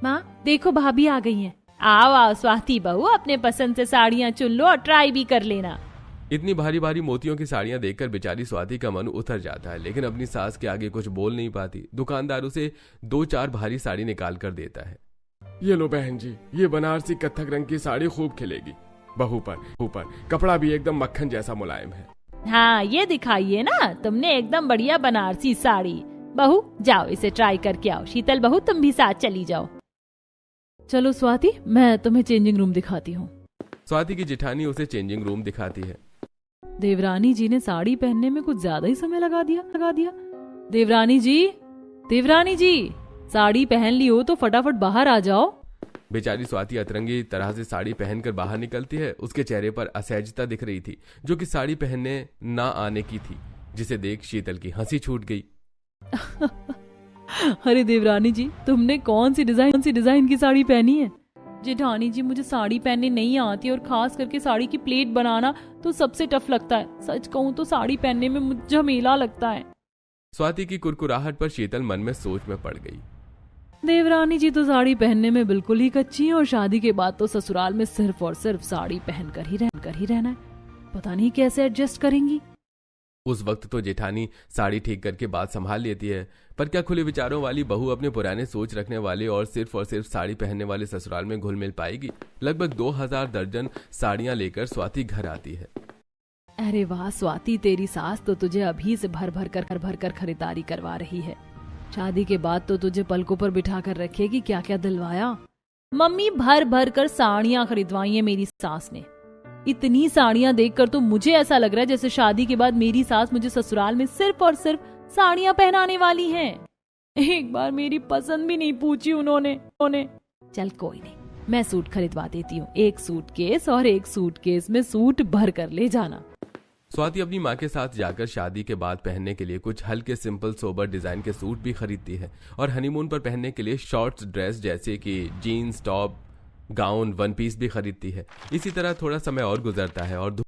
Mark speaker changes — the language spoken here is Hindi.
Speaker 1: माँ देखो भाभी आ गई हैं। आओ आओ स्वाति बहू, अपने पसंद से साड़ियाँ चुन लो और ट्राई भी कर लेना।
Speaker 2: इतनी भारी भारी मोतियों की साड़ियां देखकर बेचारी स्वाति का मन उतर जाता है, लेकिन अपनी सास के आगे कुछ बोल नहीं पाती। दुकानदार उसे 2-4 भारी साड़ी निकाल कर देता है।
Speaker 3: ये लो बहन जी, ये बनारसी कत्थक रंग की साड़ी खूब खिलेगी। बहू पर ऊपर कपड़ा भी एकदम मक्खन जैसा मुलायम है।
Speaker 1: हाँ ये दिखाइए ना, तुमने एकदम बढ़िया बनारसी साड़ी। बहू जाओ इसे ट्राई करके आओ। शीतल बहू तुम भी साथ चली जाओ। चलो स्वाति, मैं तुम्हें चेंजिंग रूम दिखाती हूँ।
Speaker 2: स्वाति की जेठानी उसे चेंजिंग रूम दिखाती है।
Speaker 1: देवरानी जी ने साड़ी पहनने में कुछ ज्यादा ही समय लगा दिया। देवरानी जी साड़ी पहन ली हो तो फटाफट बाहर आ जाओ।
Speaker 2: बेचारी स्वाति अतरंगी तरह से साड़ी पहनकर बाहर निकलती है। उसके चेहरे पर असहजता दिख रही थी, जो कि साड़ी पहनने ना आने की थी, जिसे देख शीतल की हंसी छूट गई।
Speaker 1: अरे देवरानी जी, तुमने कौन सी डिजाइन की साड़ी पहनी है? जेठानी जी मुझे साड़ी पहनने नहीं आती और खास करके साड़ी की प्लेट बनाना तो सबसे टफ लगता है। सच कहूँ तो साड़ी पहनने में मुझे झमेला लगता है।
Speaker 2: स्वाति की कुरकुराहट पर शीतल मन में सोच में पड़ गई।
Speaker 1: देवरानी जी तो साड़ी पहनने में बिल्कुल ही कच्ची हैं और शादी के बाद तो ससुराल में सिर्फ और सिर्फ साड़ी पहनकर ही रहना है। पता नहीं कैसे एडजस्ट करेंगी।
Speaker 2: उस वक्त तो जेठानी साड़ी ठीक करके बात संभाल लेती है, पर क्या खुले विचारों वाली बहू अपने पुराने सोच रखने वाले और सिर्फ साड़ी पहनने वाले ससुराल में घुल मिल पाएगी? लगभग 2000 दर्जन साड़ियां लेकर स्वाति घर आती है।
Speaker 1: अरे वाह स्वाति, तेरी सास तो तुझे अभी से भर भर कर खरीदारी करवा रही है। शादी के बाद तो तुझे पलकों पर बिठा कर रखेगी। क्या क्या दिलवाया। मम्मी भर भर कर साड़ियां खरीदवाई है मेरी सास ने। इतनी साड़ियां देखकर तो मुझे ऐसा लग रहा है जैसे शादी के बाद मेरी सास मुझे ससुराल में सिर्फ और सिर्फ साड़ियां पहनाने वाली हैं। एक बार मेरी पसंद भी नहीं पूछी उन्होंने। चल कोई नहीं, मैं सूट खरीदवा देती हूँ। एक सूटकेस और एक सूटकेस में सूट भर कर ले जाना।
Speaker 2: स्वाति अपनी माँ के साथ जाकर शादी के बाद पहनने के लिए कुछ हल्के सिंपल सोबर डिजाइन के सूट भी खरीदती है और हनीमून पर पहनने के लिए शॉर्ट्स ड्रेस जैसे कि jeans, top, gown, one piece भी खरीदती है। इसी तरह थोड़ा समय और गुजरता है और